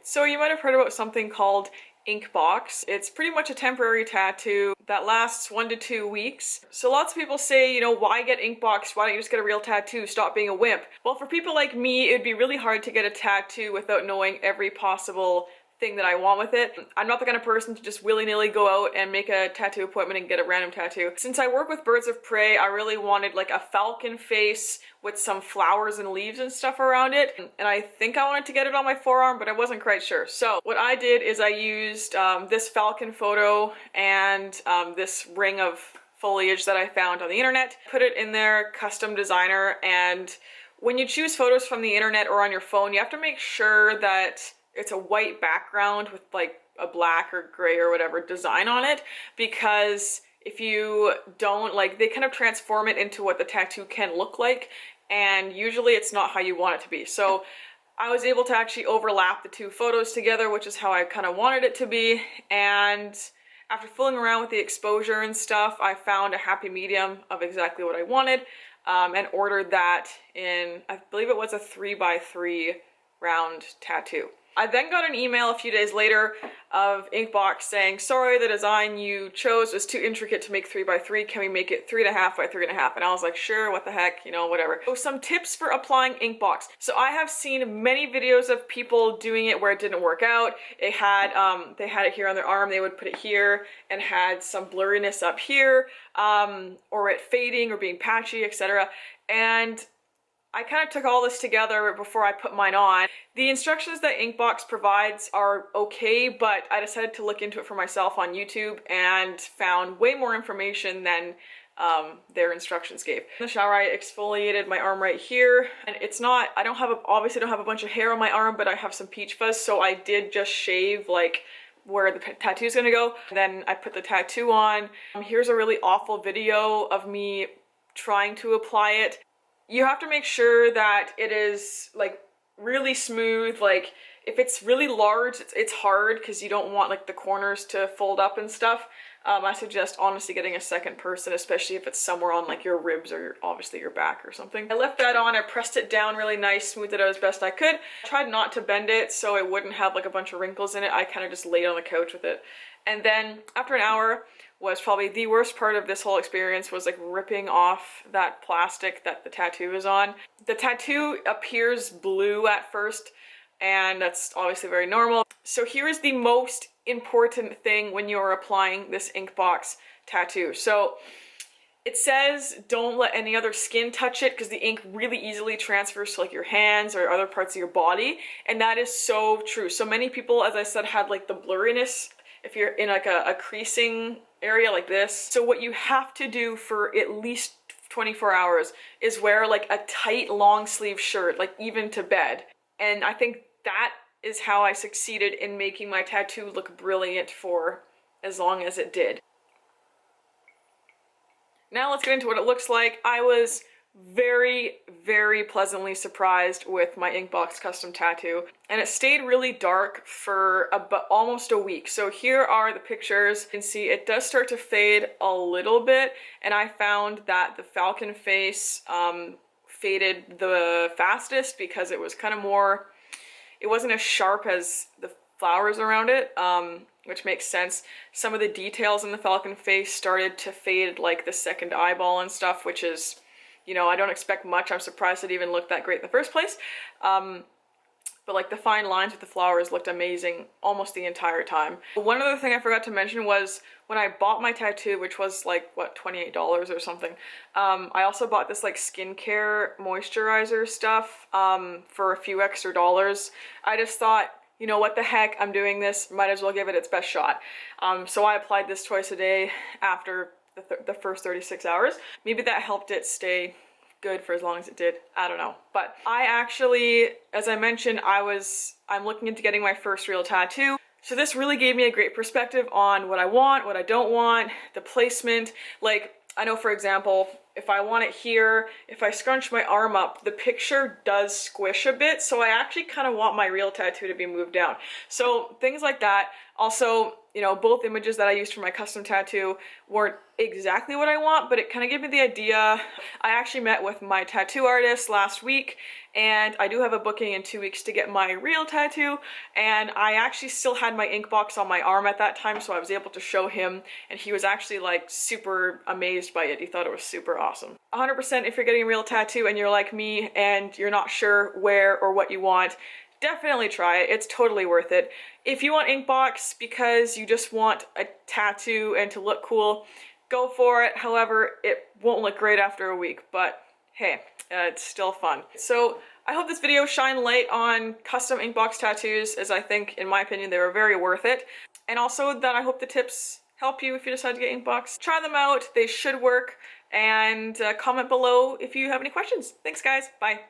So you might have heard about something called Inkbox. It's pretty much a temporary tattoo that lasts 1 to 2 weeks. So lots of people say, you know, why get Inkbox? Why don't you just get a real tattoo? Stop being a wimp. Well, for people like me, it'd be really hard to get a tattoo without knowing every possible thing that I want with it. I'm not the kind of person to just willy-nilly go out and make a tattoo appointment and get a random tattoo. Since I work with birds of prey, I really wanted like a falcon face with some flowers and leaves and stuff around it. And I think I wanted to get it on my forearm, but I wasn't quite sure. So what I did is I used this falcon photo and this ring of foliage that I found on the internet, put it in their custom designer. And when you choose photos from the internet or on your phone, you have to make sure that it's a white background with like a black or gray or whatever design on it, because if you don't, like, they kind of transform it into what the tattoo can look like, and usually it's not how you want it to be. So I was able to actually overlap the two photos together, which is how I kind of wanted it to be. And after fooling around with the exposure and stuff, I found a happy medium of exactly what I wanted, and ordered that in, I believe it was a 3x3 round tattoo. I then got an email a few days later of Inkbox saying, sorry, the design you chose was too intricate to make 3x3. Can we make it 3.5 by 3.5? And I was like, sure, what the heck, you know, whatever. So some tips for applying Inkbox. So I have seen many videos of people doing it where it didn't work out. It had, they had it here on their arm, they would put it here and had some blurriness up here, or it fading or being patchy, etc. And I kind of took all this together before I put mine on. The instructions that Inkbox provides are okay, but I decided to look into it for myself on YouTube and found way more information than their instructions gave. In the shower, I exfoliated my arm right here, and it's not, I don't have obviously don't have a bunch of hair on my arm, but I have some peach fuzz, so I did just shave like where the tattoo is gonna go. Then I put the tattoo on. Here's a really awful video of me trying to apply it. You have to make sure that it is like really smooth. Like if it's really large, it's hard because you don't want like the corners to fold up and stuff. I suggest honestly getting a second person, especially if it's somewhere on like your ribs or obviously your back or something. I left that on, I pressed it down really nice, smoothed it out as best I could. I tried not to bend it so it wouldn't have like a bunch of wrinkles in it. I kind of just laid on the couch with it. And then after an hour, was probably the worst part of this whole experience, was like ripping off that plastic that the tattoo is on. The tattoo appears blue at first, and that's obviously very normal. So here is the most important thing when you're applying this Inkbox tattoo. So it says don't let any other skin touch it because the ink really easily transfers to like your hands or other parts of your body, and that is so true. So many people, as I said, had like the blurriness if you're in like a creasing area like this. So what you have to do for at least 24 hours is wear like a tight long sleeve shirt, like even to bed. And I think that is how I succeeded in making my tattoo look brilliant for as long as it did. Now let's get into what it looks like. I was very, very pleasantly surprised with my Inkbox custom tattoo, and it stayed really dark for about almost a week. So here are the pictures. You can see it does start to fade a little bit, and I found that the falcon face faded the fastest because it was kind of more, it wasn't as sharp as the flowers around it, which makes sense. Some of the details in the falcon face started to fade, like the second eyeball and stuff, which is, you know, I don't expect much. I'm surprised it even looked that great in the first place. But like the fine lines with the flowers looked amazing almost the entire time. One other thing I forgot to mention was when I bought my tattoo, which was like, what, $28 or something. I also bought this like skincare moisturizer stuff for a few extra dollars. I just thought, you know, what the heck, I'm doing this, might as well give it its best shot. So I applied this twice a day after the first 36 hours. Maybe that helped it stay good for as long as it did. I don't know. But I actually, as I mentioned, I'm looking into getting my first real tattoo. So this really gave me a great perspective on what I want, what I don't want, the placement. Like, I know, for example, if I want it here, if I scrunch my arm up, the picture does squish a bit, so I actually kind of want my real tattoo to be moved down. So things like that. Also, you know, both images that I used for my custom tattoo weren't exactly what I want, but it kind of gave me the idea. I actually met with my tattoo artist last week, and I do have a booking in 2 weeks to get my real tattoo, and I actually still had my Inkbox on my arm at that time, so I was able to show him, and he was actually like super amazed by it. He thought it was super awesome. 100% if you're getting a real tattoo and you're like me and you're not sure where or what you want, definitely try it. It's totally worth it. If you want Inkbox because you just want a tattoo and to look cool, go for it. However, it won't look great after a week, but hey, it's still fun. So I hope this video shined light on custom Inkbox tattoos, as I think, in my opinion, they were very worth it. And also that I hope the tips help you if you decide to get Inkbox. Try them out, they should work, and comment below if you have any questions. Thanks guys, bye.